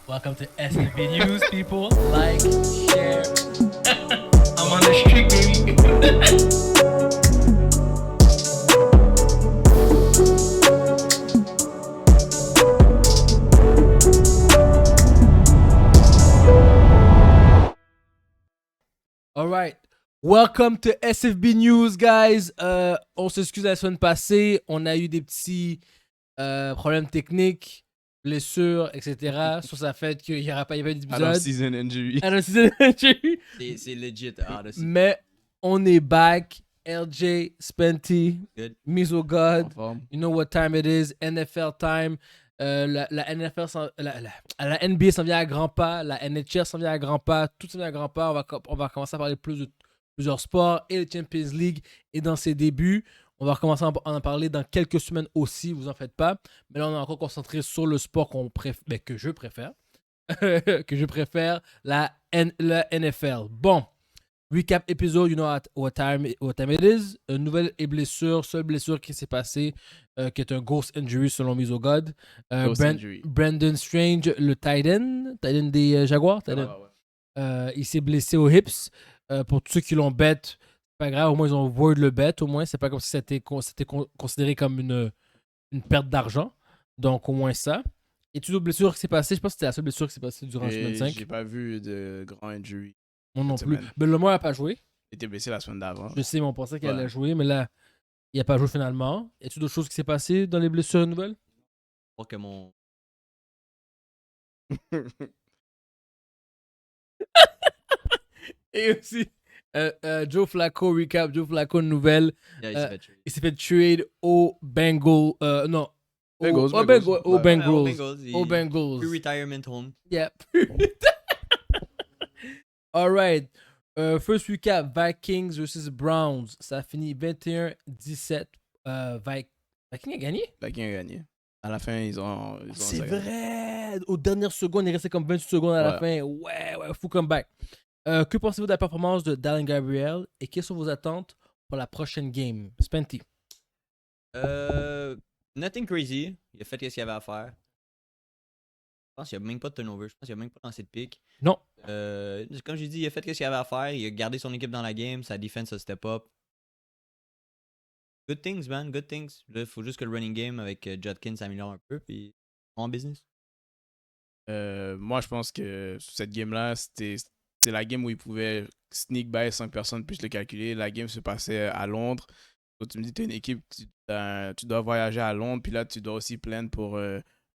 Welcome to SFB News, people. Like, share. I'm on the street, baby. All right. Welcome to SFB News, guys. On s'excuse la semaine passée. On a eu des petits problèmes techniques, blessures, etc. Sur sa fait qu'il n'y aura pas d'épisode. Out of season injury. Out of season injury. C'est legit. Mais on est back. LJ, Spenty, Good. Miso En God. forme. You know what time it is. NFL time. La NFL, la NBA s'en vient à grands pas. La NHL s'en vient à grands pas. Tout s'en vient à grands pas. On va commencer à parler plus de plusieurs sports et le Champions League est dans ses débuts. On va recommencer à en parler dans quelques semaines aussi, vous en faites pas. Mais là, on est encore concentré sur le sport que je préfère. Que je préfère, la NFL. Bon, recap épisode, you know what time it is. Une nouvelle blessure, seule blessure qui s'est passée, qui est un ghost injury selon Miso God. Ghost injury. Brandon Strange, le tight end des Jaguars. Tight end. Ouais. Il s'est blessé aux hips. Pour tous ceux qui l'ont bet, c'est pas grave, au moins ils ont word le bet, au moins c'est pas comme si c'était considéré comme une perte d'argent. Donc au moins ça. Et toute autre blessure qui s'est passée, je pense que c'était la seule blessure qui s'est passée durant la semaine 5. J'ai pas vu de grand injury. Moi non cette plus. semaine. Ben Lemar n'a pas joué. Il était blessé la semaine d'avant. Je sais, mais on pensait qu'il Ouais. allait jouer, mais là, il n'a pas joué finalement. Y a-t-il d'autres choses qui s'est passées dans les blessures nouvelles? Je crois que mon. Et aussi, Joe Flacco, recap, Joe Flacco, nouvelle. Yeah, il s'est fait tuer. Il s'est fait trade au Bengals. Non. Bengals, Au Bengals. Bengals. Au Ouais. Bengals. Au Bengals. Bengals. Pre-retirement home. Yep. All right. First recap, Vikings versus Browns. Ça a fini 21-17. Vikings a gagné? Qui a gagné. À la fin, ils ont C'est ça vrai. Aux dernières secondes, il restait comme 28 secondes à la fin. Ouais, fou comeback. Que pensez-vous de la performance de Dallin Gabriel et quelles sont vos attentes pour la prochaine game? Spenty. Nothing crazy. Il a fait ce qu'il avait à faire. Je pense qu'il n'y a même pas de turnover. Je pense qu'il n'y a même pas lancé de pick. Non. Comme j'ai dit, il a fait ce qu'il avait à faire. Il a gardé son équipe dans la game. Sa defense a step up. Good things, man. Good things. Là, il faut juste que le running game avec Judkins s'améliore un peu. Puis en business. Moi, je pense que cette game-là, c'était la game où ils pouvaient sneak by 5 personnes puissent le calculer. La game se passait à Londres. Donc, tu me dis, tu es une équipe, tu dois voyager à Londres, puis là, tu dois aussi plaindre pour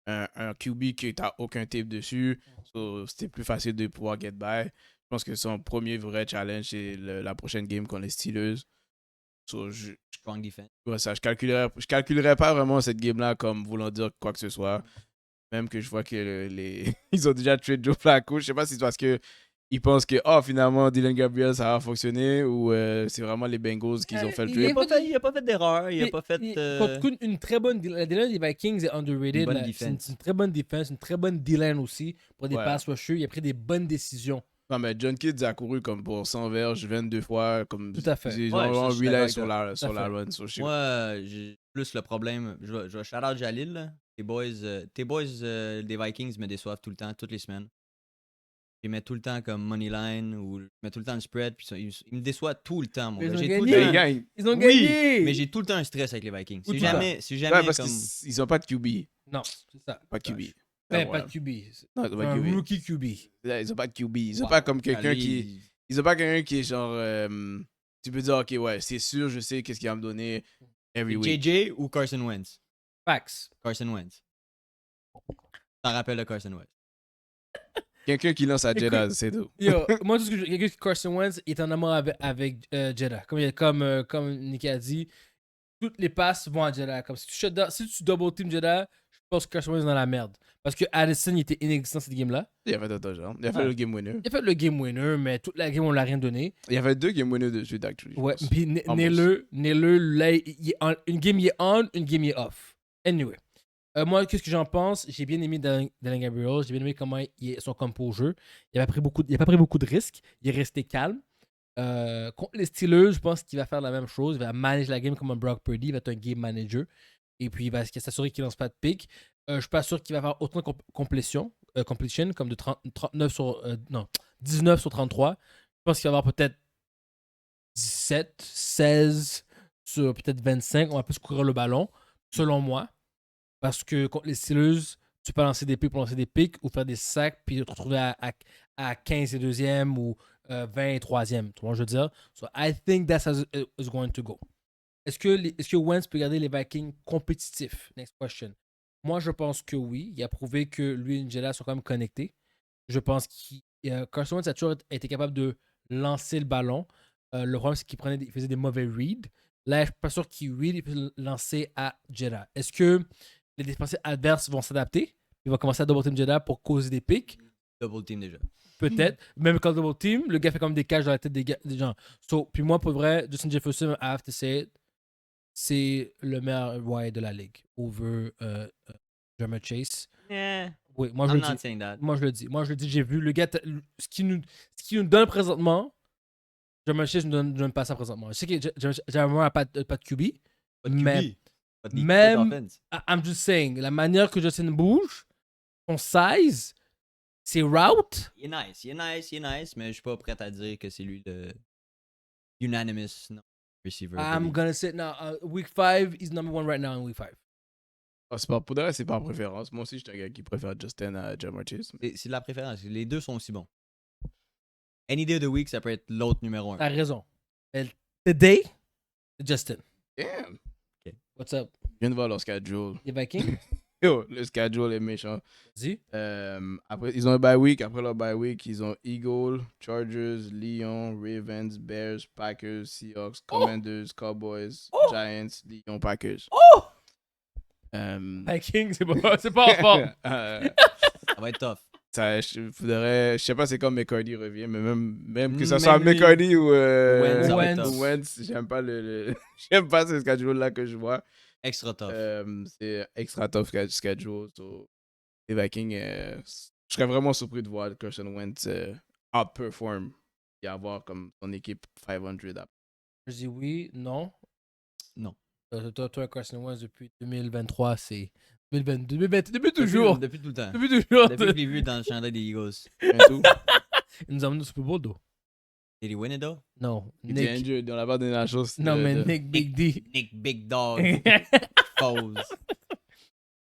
un QB qui n'a aucun tape dessus. So, c'était plus facile de pouvoir get by. Je pense que son premier vrai challenge, c'est la prochaine game contre les Steelers. So, Strong defense. ouais, ça, je calculerais pas vraiment cette game-là comme voulant dire quoi que ce soit. Même que je vois que ils ont déjà tué Joe Flacco. Je sais pas si c'est parce que ils pensent que finalement Dylan Gabriel ça va fonctionner ou c'est vraiment les Bengals qui ont fait le Il trade. n'a pas fait d'erreur. Il n'a pas fait. Contre une très bonne la D-line des Vikings est underrated. Une bonne là. defense. C'est une très bonne défense, une très bonne D-line aussi pour des Ouais. pass rushers. Il a pris des bonnes décisions. Non, mais John Kidd a couru comme pour 100 verges 22 fois. Comme Tout à fait. Ils Ouais, ont ça, je suis relay d'accord sur avec la, sur Tout à la fait. run. So, je sais- Moi, j'ai plus le problème. Je vais shout out Jalil. Là. Tes boys des Vikings me déçoivent tout le temps, toutes les semaines. Ils mettent tout le temps comme Moneyline ou ils mettent tout le temps le spread. Puis ils me déçoivent tout le temps, mon Mais gars. ils ont J'ai tout gagné. le Mais temps- ils gagnent. Ils ont Oui, gagné! mais j'ai tout le temps un stress avec les Vikings. Tout C'est le temps. jamais, Ouais, parce comme. qu'ils ont pas de QB. Non, c'est ça. Pas de QB. Mais Ah, pas ouais. de QB. Non, ils ont pas Un de QB. rookie QB. Ils ont pas de QB. Ils ont Wow. pas comme quelqu'un Lui, qui. Ils ont pas quelqu'un qui est genre. Tu peux dire, ok, ouais, c'est sûr, je sais qu'est-ce qu'il va me donner every week. JJ ou Carson Wentz? Fax. Carson Wentz. T'en rappelles de Carson Wentz? Quelqu'un qui lance à Écoute, Jeddah, c'est tout. Yo, moi, tout ce que quelqu'un qui Carson Wentz est en amour avec Jeddah. Comme Nicky a dit, toutes les passes vont à Jeddah. Comme si tu double team Jeddah, je pense que Carson Wentz est dans la merde. Parce que Addison, il était inexistant cette game-là. Il a fait un touchdown. Il a fait Ouais. le game winner. Il a fait le game winner, mais toute la game, on l'a rien donné. Il y avait 2 game winners de suite, actually. je Ouais, pense. puis Naylor, là, une game il est on, une game il est off. Anyway. Moi, qu'est-ce que j'en pense? J'ai bien aimé Dallin Gabriel. J'ai bien aimé comment son composure. Il n'a pas pris beaucoup de risques. Il est resté calme. Contre les Steelers, je pense qu'il va faire la même chose. Il va manager la game comme un Brock Purdy. Il va être un game manager. Et puis, il va s'assurer qu'il ne lance pas de pick. Je suis pas sûr qu'il va avoir autant de complétion completion, comme de 39 sur... non, 19 sur 33. Je pense qu'il va y avoir peut-être 17, 16 sur peut-être 25. On va plus courir le ballon, selon moi. Parce que contre les Steelers, tu peux lancer des pics pour lancer des pics ou faire des sacs puis te retrouver à 15 et 2e ou 20 et 3e. Tu vois, je veux dire. So, I think that's how it's going to go. Est-ce que Wentz peut garder les Vikings compétitifs? Next question. Moi, je pense que oui. Il a prouvé que lui et Njela sont quand même connectés. Je pense que Carson Wentz a toujours été capable de lancer le ballon. Le problème, c'est qu'il faisait des mauvais reads. Là, je ne suis pas sûr qu'il read et peut lancer à Jeddah. Est-ce que les défensifs adverses vont s'adapter? Il va commencer à double team Jeddah pour causer des pics. Double team déjà. Peut-être. Même quand double team, le gars fait comme des caches dans la tête des gens. So, puis moi, pour vrai, Justin Jefferson, I have to say it, c'est le meilleur wide de la ligue. Over Jamar Chase. Yeah. Oui, moi je I'm le not dis. saying that. Moi je le dis, j'ai vu. Le gars, ce qu'il nous donne présentement, Jamar Chase ne donne pas ça présentement. Je sais que Jamar n'a pas de QB. Pas de Mais QB. Pas de même- offense. I'm just saying, la manière que Justin bouge, son size, ses routes, Il est nice, mais je suis pas prêt à dire que c'est lui le unanimous receiver. I'm gonna say now, week 5, he's number 1 right now in week 5. Pour de vrai, c'est par préférence. Moi aussi, je suis un gars qui préfère Justin à Jamar Chase. C'est de la préférence. Les deux sont aussi bons. Any day of the week, ça peut être l'autre numéro 1. T'as raison. Today, Justin. Damn! What's up? Je viens de voir leur schedule. Les Vikings? Yo, le schedule est méchant. Dis. Après, ils ont un bye week. Après leur bye week, ils ont Eagles, Chargers, Lions, Ravens, Bears, Packers, Seahawks, Commanders, Cowboys, Giants, Lions, Packers. Oh! Euh, Vikings, c'est pas en forme. Ça va être tough. je sais pas c'est quand McCarthy revient, mais même que ça Même soit lui. McCarthy ou Ça va être tough. Wentz, j'aime pas j'aime pas ce schedule là que je vois. Extra tough. C'est extra tough schedule. So, les Vikings, je serais vraiment surpris de voir Carson Wentz outperform et avoir comme son équipe 500 après. Je dis oui, non. Non. Toi, Carson Wentz, depuis 2023, c'est 2022. Depuis toujours. Depuis tout le temps. Depuis toujours. Depuis que je l'ai vu dans le chandail des Eagles. Et tout. Il nous a amené au Super Bowl, though. Did he win it though? Non. Il était injured dans la barre des nachos. Non, mais Nick Big D. Nick Big Dog. Pose.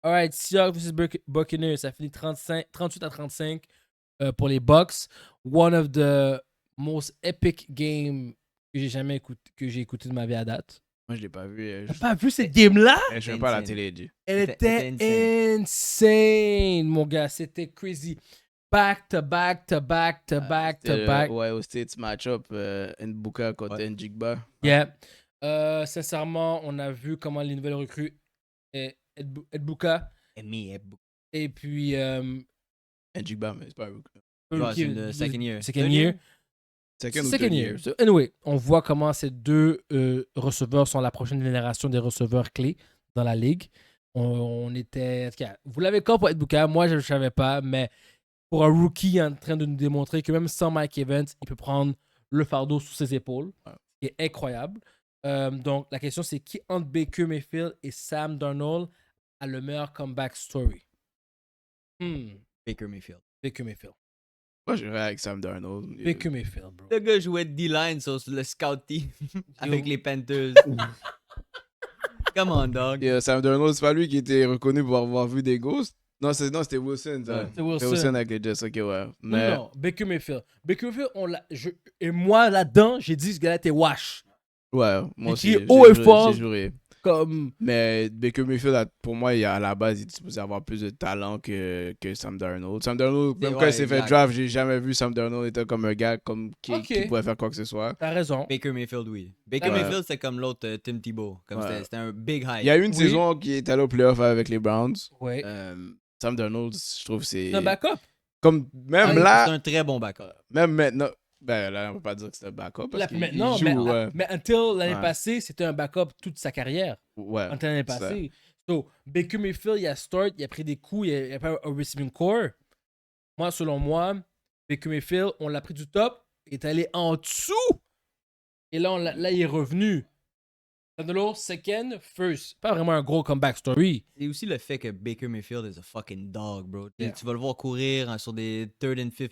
Alright, Seahawks vs Buccaneers, ça finit 38-35 pour les Bucks. One of the most epic games que j'ai écouté de ma vie à date. Moi, je l'ai pas vu. T'as pas vu cette game-là? Je suis pas à la télé, G. Elle C'était était insane, mon gars. C'était crazy. Back to back to back to back to back. Ouais, au States match-up, Nbuka contre Njigba. Yeah. Sincèrement, on a vu comment les nouvelles recrues, Edbuka, et puis Njigba, mais c'est pas un rookie. Ouais, c'est le second year. Second year. Second year. So, anyway, on voit comment ces deux receveurs sont la prochaine génération des receveurs clés dans la ligue. On était... En tout cas, vous l'avez quand pour Edbuka, moi je ne savais pas, mais pour un rookie en train de nous démontrer que même sans Mike Evans, il peut prendre le fardeau sous ses épaules. C'est incroyable. Donc, la question, c'est qui entre Baker Mayfield et Sam Darnold a le meilleur comeback story? Baker Mayfield. Baker Mayfield. Moi, je vais avec Sam Darnold. Baker Mayfield, bro. Le gars jouait D-line sur le scout team avec les Panthers. Come on, dog. Sam Darnold, c'est pas lui qui était reconnu pour avoir vu des ghosts? Non, c'était Wilson. Ça. Ouais. C'est Wilson. C'était Wilson avec les Jets, ok, ouais. Mais Non, Baker Mayfield. Baker Mayfield, et moi, là-dedans, j'ai dit ce gars-là était wash. ouais, moi Et aussi. qui est haut et fort. J'ai juré. Comme... Mais Baker Mayfield, pour moi, à la base, il est supposé avoir plus de talent que Sam Darnold. Sam Darnold, même quand il s'est fait draft, j'ai jamais vu Sam Darnold être comme un gars qui pouvait faire quoi que ce soit. T'as raison. Baker Mayfield, oui. Baker Mayfield, c'était comme l'autre Tim Tebow. Comme c'était un big hype. Il y a eu une Oui. saison qui est allé au playoff avec les Browns. Oui. Sam Darnold, je trouve c'est... C'est un backup. Comme même C'est là, un très bon backup. même maintenant... Ben là, on peut pas dire que c'est un backup parce qu'il Maintenant, joue... mais until l'année Ouais. passée, c'était un backup toute sa carrière. Ouais. Until l'année passée. So, Baker Mayfield, il a start, il a pris des coups, il a pas un receiving core. Moi, selon moi, Baker Mayfield, on l'a pris du top, il est allé en dessous. Et là, là il est revenu Danilo, second, first. Pas vraiment un gros comeback story. C'est aussi le fait que Baker Mayfield is a fucking dog, bro. Yeah. Tu vas le voir courir sur des 3rd and 15,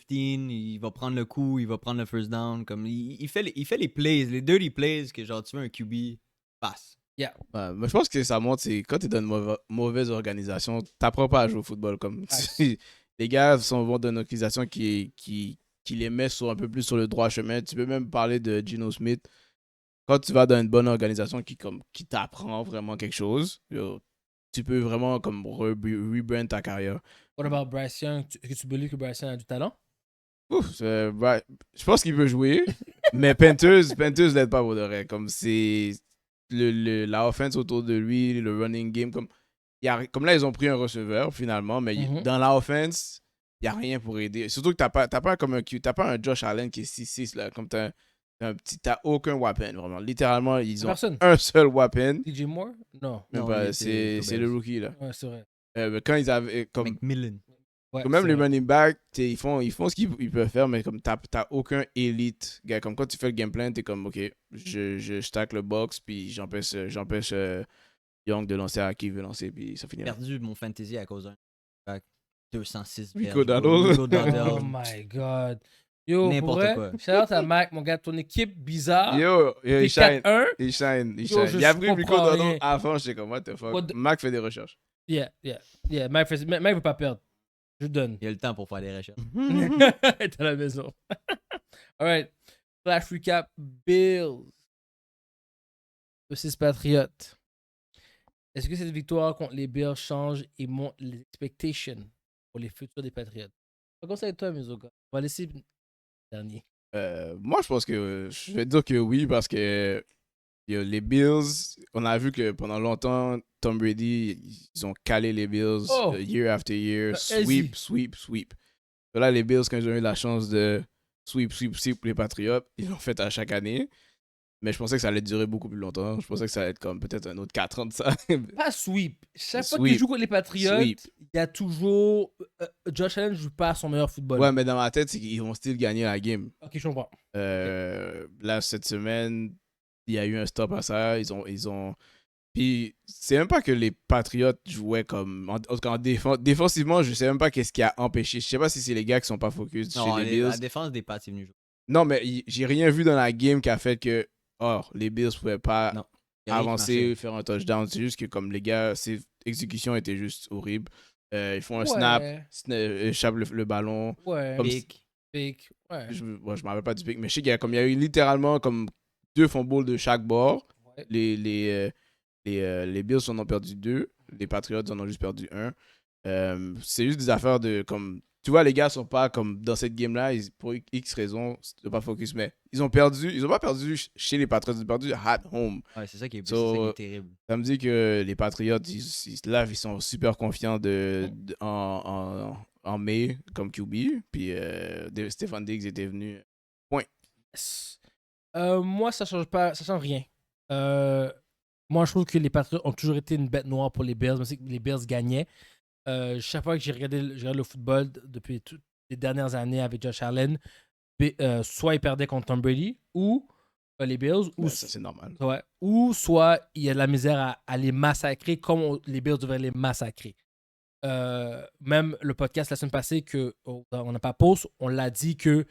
il va prendre le coup, il va prendre le first down. Comme, il fait les plays, les dirty plays que genre tu veux un QB passe. Ouais, mais je pense que ça montre, c'est quand t'es dans une mauvaise organisation, t'apprends pas à jouer au football. Comme les gars vont dans une organisation qui les met un peu plus sur le droit chemin. Tu peux même parler de Geno Smith. Quand tu vas dans une bonne organisation qui t'apprend vraiment quelque chose, tu peux vraiment comme rebrand ta carrière. What about Bryce Young? Est-ce que tu believe que Bryce Young a du talent? Ouf, je pense qu'il peut jouer, mais Panthers l'aide pas pour de vrai. Comme c'est la offense autour de lui, le running game, comme là ils ont pris un receveur finalement, mais dans la offense, il n'y a rien pour aider. Surtout que t'as pas un Josh Allen qui est 6'6 là, comme t'as aucun weapon vraiment. Littéralement, ils ont un seul weapon. DJ Moore? Non. C'est le rookie là. Ouais, c'est vrai. Quand ils avaient comme McMillan. Ouais, même les vrai. running backs, ils font ce qu'ils peuvent faire, mais comme t'as aucun élite. Gars, comme quand tu fais le game plan, t'es comme, ok, je stack le box, puis j'empêche Young de lancer à qui il veut lancer, puis ça finit J'ai là. perdu mon fantasy à cause d'un 206 Rico verges, Dowdle. bro. Rico Dowdle. Oh my god. Yo, pour N'importe vrai, quoi. shout out à Mac, mon gars, ton équipe bizarre. Yo, T'es il shine. 4-1. Il shine. Yo, je Il a pris Rico comprends Dowdle rien. avant, j'étais comme, what the fuck. Mac fait des recherches. Yeah. Mac veut pas perdre. Je donne. Il y a le temps pour faire des recherches. T'es à la maison. Alright. Flash recap. Bills versus Patriots. Est-ce que cette victoire contre les Bills change et monte les expectations pour les futurs des Patriots? On va commencer avec toi, Mizoga. On va laisser le dernier. Moi, je pense que je vais dire que oui, parce que les Bills, on a vu que pendant longtemps, Tom Brady, ils ont calé les Bills year after year, sweep. Là, les Bills, quand ils ont eu la chance de sweep les Patriots, ils l'ont fait à chaque année. Mais je pensais que ça allait durer beaucoup plus longtemps. Je pensais que ça allait être comme peut-être un autre 4 ans de ça. Pas sweep. Chaque fois Sweep. qu'ils jouent contre les Patriots, Sweep. il y a toujours. Josh Allen ne joue pas son meilleur football. Ouais, mais dans ma tête, c'est qu'ils vont still gagner la game. Ok, je comprends. Là, cette semaine, il y a eu un stop à ça. Ils ont... Puis, c'est même pas que les Patriots jouaient comme... En tout cas, défensivement, je sais même pas qu'est-ce qui a empêché. Je sais pas si c'est les gars qui sont pas focus Non, chez les Bills. la défense des Pats est venue jouer. Non, mais j'ai rien vu dans la game qui a fait que les Bills pouvaient pas Non. Il y a rien qui avancer, marchait. faire un touchdown. C'est juste que comme les gars, ses exécutions étaient juste horribles. Ils font un snap, échappent le ballon. Ouais. Comme Pick. Ouais. Je me rappelle pas du pick, mais je sais qu'il y a eu littéralement comme 2 fumbles de chaque bord. Ouais. Les Bills en ont perdu 2. Les Patriots en ont juste perdu 1. C'est juste des affaires de comme... Tu vois, les gars sont pas comme dans cette game-là, pour X raisons, c'est pas focus, mais ils ont pas perdu chez les Patriots, ils ont perdu at home. Ouais, c'est ça qui est terrible. Ça me dit que les Patriots, ils sont super confiants en mai comme QB, puis Stephon Diggs était venu. Point. Yes. Moi, ça change rien. Moi, je trouve que les Patriots ont toujours été une bête noire pour les Bills, même si les Bills gagnaient. Chaque fois que j'ai regardé le football depuis toutes les dernières années avec Josh Allen, soit ils perdaient contre Tom Brady ou les Bills, ou Ça, c'est normal. ouais, ou soit il y a de la misère à les massacrer comme les Bills devraient les massacrer. Même le podcast la semaine passée, on n'a pas pause, on l'a dit que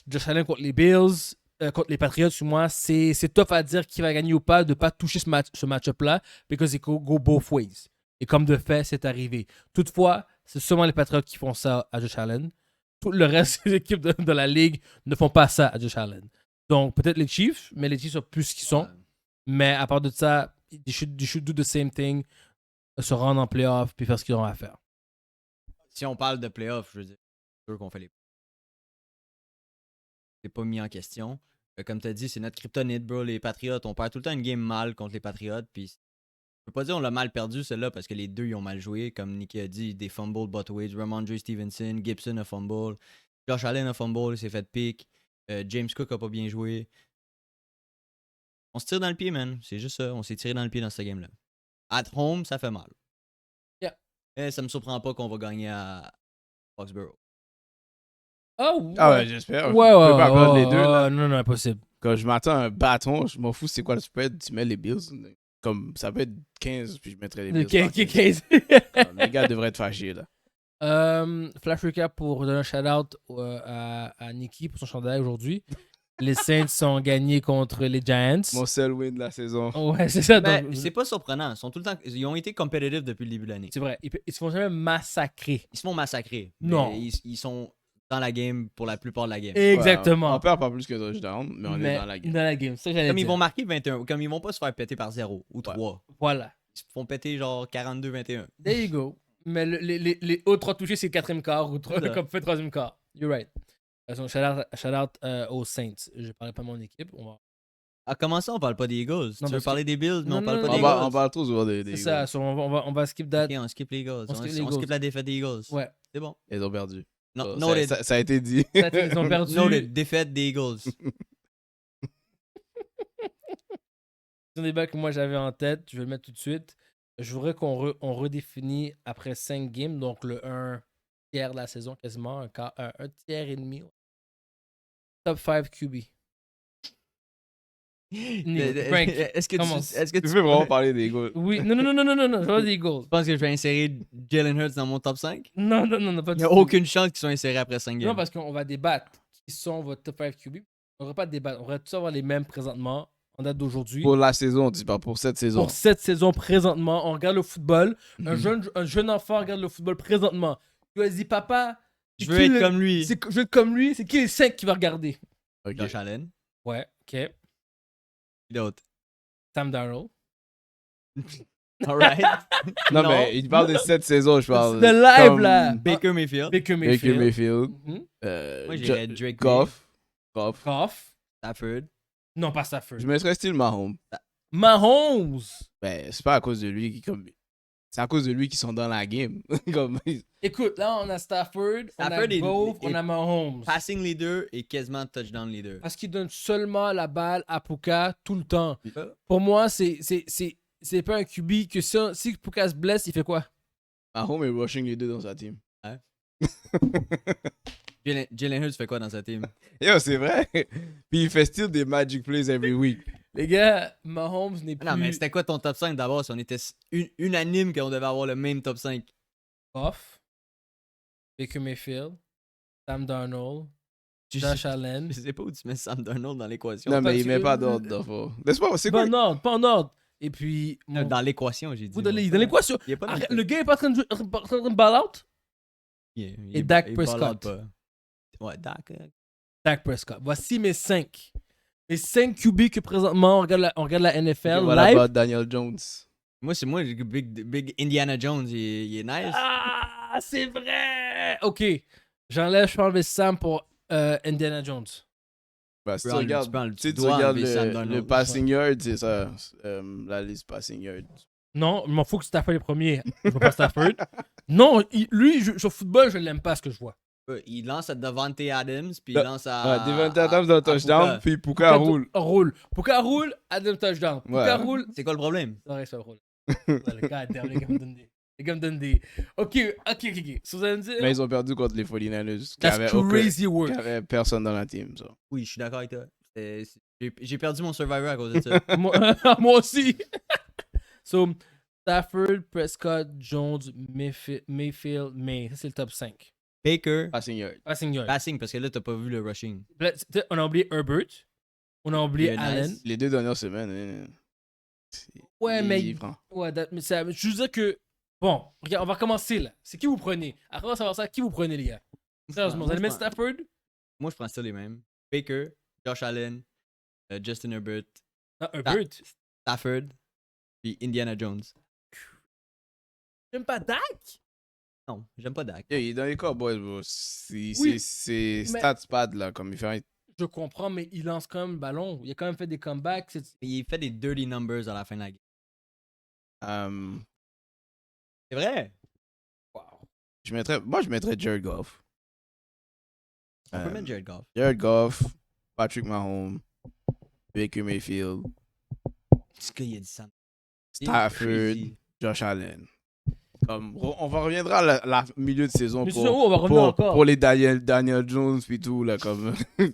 Josh Allen contre les Bills, contre les Patriots, sur moi, c'est tough à dire qui va gagner ou pas, de ne pas toucher ce match-up-là, because it go both ways. Et comme de fait, c'est arrivé. Toutefois, c'est seulement les Patriots qui font ça à Josh Allen. Tout le reste des équipes de la ligue ne font pas ça à Josh Allen. Donc, peut-être les Chiefs, mais les Chiefs sont plus ce qu'ils sont. Ouais. Mais à part de ça, they should do the same thing, se rendre en playoff puis faire ce qu'ils ont à faire. Si on parle de playoffs, je veux dire, c'est sûr qu'on fait les. C'est pas mis en question. Comme tu as dit, c'est notre kryptonite, bro. Les Patriots, on perd tout le temps une game mal contre les Patriots. Puis, je peux pas dire on l'a mal perdu, celle-là, parce que les deux, ils ont mal joué. Comme Nicky a dit, des fumbles, Butways, Ramondre Stevenson, Gibson a fumble, Josh Allen a fumble, il s'est fait pick. James Cook a pas bien joué. On se tire dans le pied, man. C'est juste ça. On s'est tiré dans le pied dans cette game-là. At home, ça fait mal. Yeah. Et ça me surprend pas qu'on va gagner à Foxborough. Oh, Ah ouais, j'espère. Ouais, On peut pas perdre les deux, là. Non, impossible. Quand je m'attends à un bâton, je m'en fous c'est quoi le spread, tu mets les Bills. Comme ça peut être 15, puis je mettrais les Bills. par 15. Les gars devraient être fâchés, là. Flash recap pour donner un shout-out à Nikki pour son chandail aujourd'hui. Les Saints ont gagné contre les Giants. Mon seul win de la saison. Ouais, c'est ça. Mais donc, c'est pas surprenant. Ils ont été competitifs depuis le début de l'année. c'est vrai. Ils se font jamais massacrer. Ils se font massacrer. Non. Mais ils sont dans la game pour la plupart de la game. Exactement. Ouais, on perd pas plus que touchdown, mais on est dans la game. Dans la game. Ça, j'allais Comme dire. ils vont marquer 21, comme ils vont pas se faire péter par 0 ou 3. Voilà. Ils se font péter genre 42-21. There you go. Mais les autres 3 touchés, c'est le 4e quart ou C'est ça. comme fait 3e quart. You're right. Shout-out aux Saints. Je parlais pas de mon équipe. Ah, comment ça, on parle pas des Eagles? Non, Tu veux parce parler des Bills, mais Non, on parle non, pas non, des non. Eagles? On parle trop souvent des C'est Eagles. ça. So, on va skip that. Ok, on skip les Eagles. On skip les On Eagles. skip la défaite des Eagles. Ouais. C'est bon. Ils ont perdu. No, Ça- noted. ça a été dit. Ils ont perdu. Noted. Défaite des Eagles. C'est un débat que moi j'avais en tête. Je vais le mettre tout de suite. Je voudrais qu'on on redéfinit après 5 games, donc le 1 tiers de la saison quasiment, un tiers et demi. Top 5 QB. Frank, Est-ce que commence. tu Tu veux vraiment parler des Eagles? Oui, non, je vois des Eagles. penses que je vais insérer Jalen Hurts dans mon top 5? Non, pas Il du n'y a tout. aucune chance qu'ils soient insérés après 5 games. Non, parce qu'on va débattre. Qui sont vos top 5 QB? On ne va pas débattre. On va tous avoir les mêmes présentement, en date d'aujourd'hui. Pour la saison, on dit pas pour cette saison. Pour cette saison présentement, on regarde le football. Un jeune enfant regarde le football présentement. Il lui dit, papa, Je veux être comme lui. je veux être comme lui. C'est qui les 5 qui va regarder? Ok. Josh Allen. Ouais, ok. Qui d'autre? Sam Darnold. Alright. Non, mais il parle de cette saison, je parle. De live, comme là. Baker Mayfield. Baker Baker Mayfield. Mayfield. Mhm. Moi, j'irais Drake Goff. Goff. Stafford. Non, pas Stafford. Je mettrais style Mahomes. Mahomes. Ben, c'est pas à cause de lui c'est à cause de lui qu'ils sont dans la game. Comme... Écoute, là, on a Stafford, on a Stafford est- Goff, est- on a Mahomes. Passing leader et quasiment touchdown leader. Parce qu'il donne seulement la balle à Puka tout le temps. Euh, Pour moi, c'est pas un QB que si Puka se blesse, il fait quoi? Mahomes est rushing les deux dans sa team. Jalen Hurts fait quoi dans sa team? Yo, c'est vrai. Puis il fait still des magic plays every week. Les gars, Mahomes n'est plus Non, mais c'était quoi ton top 5 d'abord si on était unanime qu'on devait avoir le même top 5? Goff, Baker Mayfield, Sam Darnold, Josh Allen. Je sais pas où tu mets Sam Darnold dans l'équation. Non, mais parce il met que- pas d'ordre d'enfant. Laisse-moi, c'est quoi? Pas en ordre. Et puis, Dans l'équation, j'ai dit. vous dans l'équation. Il est pas dans Arrête, le gars est pas en train de ball out. Et Dak Prescott. Ouais, Dak. Dak Prescott. Voici mes 5. Mes 5 QB que présentement, on regarde la NFL Voilà live. about Daniel Jones. Moi, c'est moi, Big Indiana Jones, il est nice. Ah, c'est vrai! Ok. Je peux enlever Sam pour Indiana Jones. Bah, si Tu tu peux enlever- regardes, tu peux enlever- si tu tu dois regardes enlever Sam le Darnold. passing yard, c'est ça. La liste passing yard. Non, il m'en faut que Stafford est premier. Je veux pas Stafford. Non, lui, sur football, je l'aime pas ce que je vois. Il lance à Davante Adams, puis Da- il lance à. Devante Adams dans le touchdown, puis Puka roule. Roule. Puka roule, Adam touchdown. Puka Ouais. roule. C'est quoi le problème? C'est vrai, ça roule. God damn, les gars me donnent des. Ok. So, vous allez me dire. Mais ils ont perdu contre les 49ers. Qui That's avaient crazy work. qui avaient personne dans la team. Ça. Oui, je suis d'accord avec toi. J'ai perdu mon Survivor à cause de ça. Moi aussi. So, Stafford, Prescott, Jones, Mayfield, May. Ça, c'est le top 5. Baker, Passing yard. Passing yard. passing, parce que là, t'as pas vu le rushing. Là, on a oublié Herbert. On a oublié Yeah, Allen. nice. Les 2 dernières semaines. Ouais, mais. Il prend. Ouais, mais je veux dire que. Bon, regarde, on va commencer là. C'est qui vous prenez? Après, on va savoir ça. Qui vous prenez, les gars? Sérieusement, vous allez mettre Stafford? Moi, je prends ça les mêmes. Baker, Josh Allen, Justin Herbert, Non, Herbert. Stafford, puis Indiana Jones. J'aime pas Dak? Non, j'aime pas Dak. Yeah, il est dans les Cowboys, bro. Oui, C'est mais- stats pad, là, comme il fait. Je comprends, mais il lance quand même le ballon. Il a quand même fait des comebacks. Il fait des dirty numbers à la fin de la game. C'est vrai. Wow. Moi, je mettrais Jared Goff. On peut mettre Jared Goff. Jared Goff, Patrick Mahomes, Baker Mayfield, Ce qu'il a dit ça. Stafford, Josh Allen. On va reviendra à la milieu de saison Mais pour, sinon, on va revenir encore. pour les Daniel Jones puis tout là comme je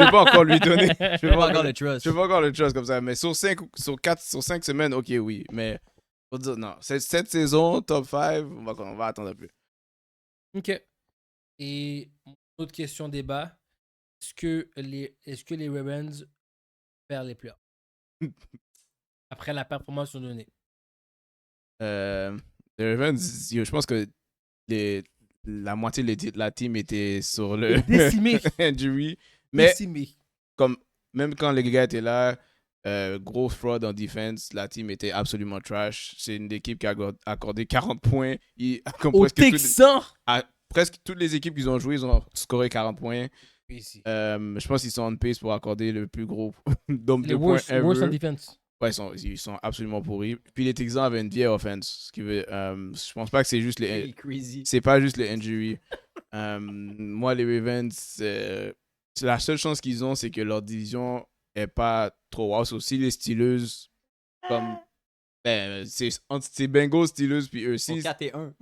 vais pas encore lui donner je vais Pas encore le trust. je vais pas encore le trust comme ça mais sur 5 semaines OK oui mais faut dire non cette saison top 5 on va attendre un peu. Ok. Et autre question débat. Est-ce que les Ravens perdent les playoffs après la performance qu'ils ont donnée? Les Ravens je pense que la moitié de la team était sur le Décimé. injury mais Décimé. comme même quand les gars étaient là, gros fraud en defense, la team était absolument trash. C'est une équipe qui a accordé 40 points. Comme Au Texan. presque toutes les équipes qu'ils ont joué, ils ont scoré 40 points. Ici. Je pense qu'ils sont en pace pour accorder le plus gros nombre Les de points worst en ever. defense. Ouais, ils sont absolument pourris. Puis les Texans avaient une vieille offense. Ce qui veut, je pense pas que c'est juste les... Crazy. C'est pas juste les injuries. Moi, les Ravens, c'est la seule chance qu'ils ont, c'est que leur division est pas trop wow. C'est aussi les Steelers, comme c'est Bengals, Steelers, puis eux Ils sont aussi. 4-1.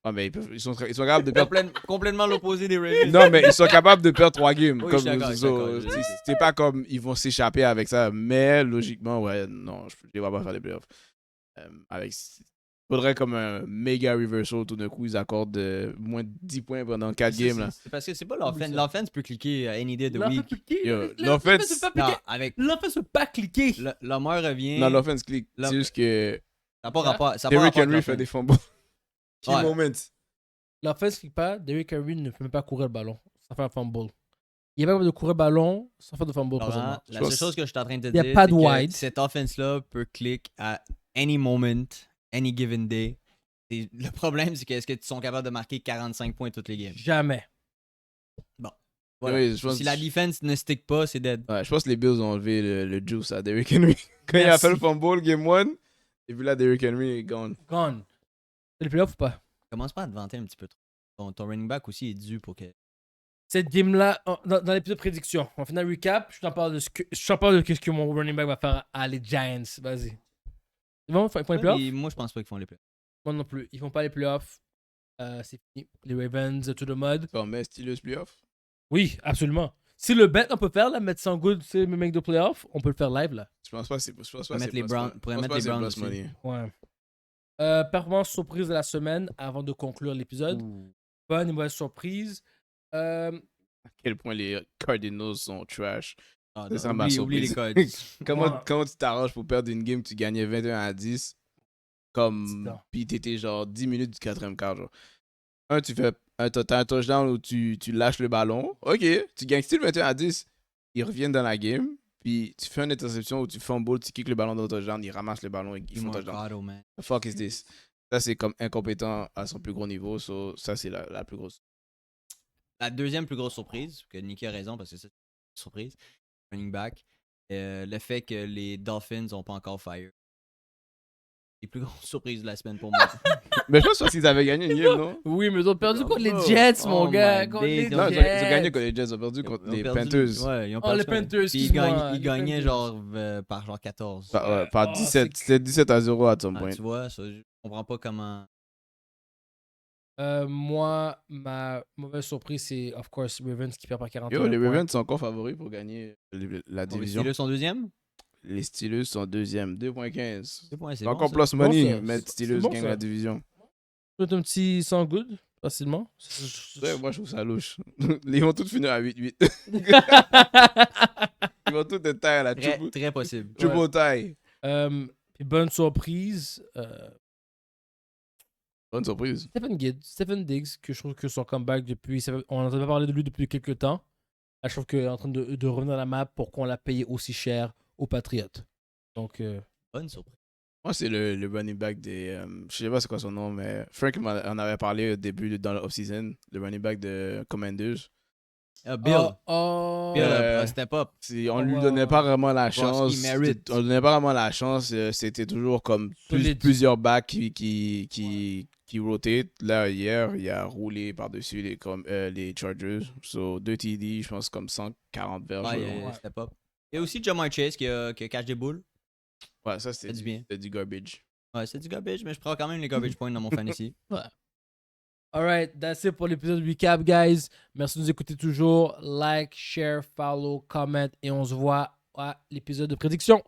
Ah, mais ils sont capables de perdre. Complètement l'opposé des Ravens. Non, mais ils sont capables de perdre 3 games. Oui, Comme, je suis d'accord, je suis d'accord. c'est pas comme ils vont s'échapper avec ça, mais logiquement, ouais, non, je ne vais pas faire les playoffs. Faudrait comme un méga reversal, tout d'un coup, ils accordent moins de 10 points pendant 4 games. Là. C'est parce que c'est pas l'offense. L'offense peut cliquer à any day of the week. L'offense L'offense peut pas cliquer. Lamar revient. Non, l'offense clique. C'est juste que Ça n'a pas rapport. Derrick Henry fait des fumbles. Key Ouais. moment. L'offense clique pas. Derrick Henry ne peut même pas courir le ballon. Ça fait un fumble. Il est pas capable de courir le ballon sans faire de fumble. Laurent, la seule chose que je suis en train de te Il y a dire, pas de c'est que wide. cette offense-là peut click à any moment, any given day. Et le problème, c'est que est-ce qu'ils sont capables de marquer 45 points toutes les games? Jamais. Voilà. Oui, je pense Si la defense ne stick pas, c'est dead. Ouais, je pense que les Bills ont enlevé le juice à Derrick Henry. Quand il a Merci. fait le fumble game 1, et puis là, Derrick Henry est gone. Gone. C'est le playoff ou pas? Commence pas à te vanter un petit peu trop. Ton running back aussi est dû pour que. Cette game-là, dans l'épisode prédiction, on fait un recap. Je t'en parle de ce que mon running back va faire à les Giants. Vas-y. Ils vont faire les playoffs? Et moi, je pense pas qu'ils font les playoffs. Moi non plus. Ils font pas les playoffs. C'est fini. Les Ravens, tout le mode. Bon, mais Steelers playoff. Oui, absolument. Si le bet on peut faire, là, mettre 100 good, c'est mes mecs de playoff, on peut le faire live, là. Je pense pas que c'est. Je pense pas Pour que mettre les c'est Browns- plus- pour je pense mettre pas les que c'est Browns plus aussi. money. Ouais. Performance surprise de la semaine avant de conclure l'épisode. Ouh. Bonne et mauvaise surprise. À quel point les Cardinals sont trash. Ah, Ça, non, m'a oublie les surpris. codes. Ouais. Comment tu t'arranges pour perdre une game, tu gagnais 21-10, comme. Puis t'étais genre 10 minutes du 4e quart. Genre. Tu fais t'as un touchdown où tu lâches le ballon. Ok, tu gagnes still 21-10. Ils reviennent dans la game. Puis tu fais une interception où tu fumbles, tu kicks le ballon dans le touchdown, ils ramassent le ballon et ils font touchdown. Mercado, man. The fuck is this? Ça, c'est comme incompétent à son plus gros niveau. So, ça, c'est la plus grosse. La deuxième plus grosse surprise, que Nicky a raison parce que c'est une surprise, running back, le fait que les Dolphins n'ont pas encore fire. Les plus grosses surprises de la semaine pour moi. Mais je pense pas qu'ils avaient gagné une game, non? Oui, mais ils ont perdu contre les Oh, Jets, mon oh gars. my Contre les days. Non, Jets. ils ont gagné contre les Jets, ils ont perdu contre les Panthers. Ouais, ils ont Oh, les perdu. Panthers, Puis ils excuse-moi. ils les gagnaient Panthers. genre par genre 14. Par Oh, 17. c'est- C'était 17-0 à some Ah, point. tu vois, ça, je comprends pas comment. Moi, ma mauvaise surprise, c'est, of course, Ravens qui perd par 41 Yo, les points. Ravens sont encore favoris pour gagner la Les division. Steelers sont deuxième? Les Steelers sont deuxième, 2.15. C'est C'est bon, encore ça. plus bon, money, ça. mais C'est Steelers bon, gagnent ça. la division. Peut-être un petit 100 good, facilement. Ouais, moi, je trouve ça louche. Ils vont tous finir à 8-8. Ils vont tous être taille à la Très, triple très possible. taille. Puis bonne surprise, Bonne surprise. Stephen Diggs, que je trouve que son comeback depuis. On n'entendait pas parler de lui depuis quelques temps. Là, je trouve qu'il est en train de revenir à la map pour qu'on l'a payé aussi cher aux Patriots. Donc, Bonne surprise. Moi, c'est le running back des. Je sais pas c'est quoi son nom, mais Frank en avait parlé au début dans l'off-season. Le running back de Commanders. Bill. Bill, Euh, step up. On lui donnait pas vraiment la chance. il mérite. On lui donnait pas vraiment la chance. C'était toujours comme Solide. plusieurs backs qui rotate. Là, hier, il a roulé par-dessus les Chargers. So, 2 TD, je pense comme 140 verges. Ouais, Ouais, step up. Il y a aussi Jamar Chase qui a catch des boules. ça, Fait du bien. c'était du garbage. Ouais, c'est du garbage, mais je prends quand même les garbage points dans mon fantasy. Alright, that's it pour l'épisode recap, guys. Merci de nous écouter toujours. Like, share, follow, comment. Et on se voit à l'épisode de prédiction.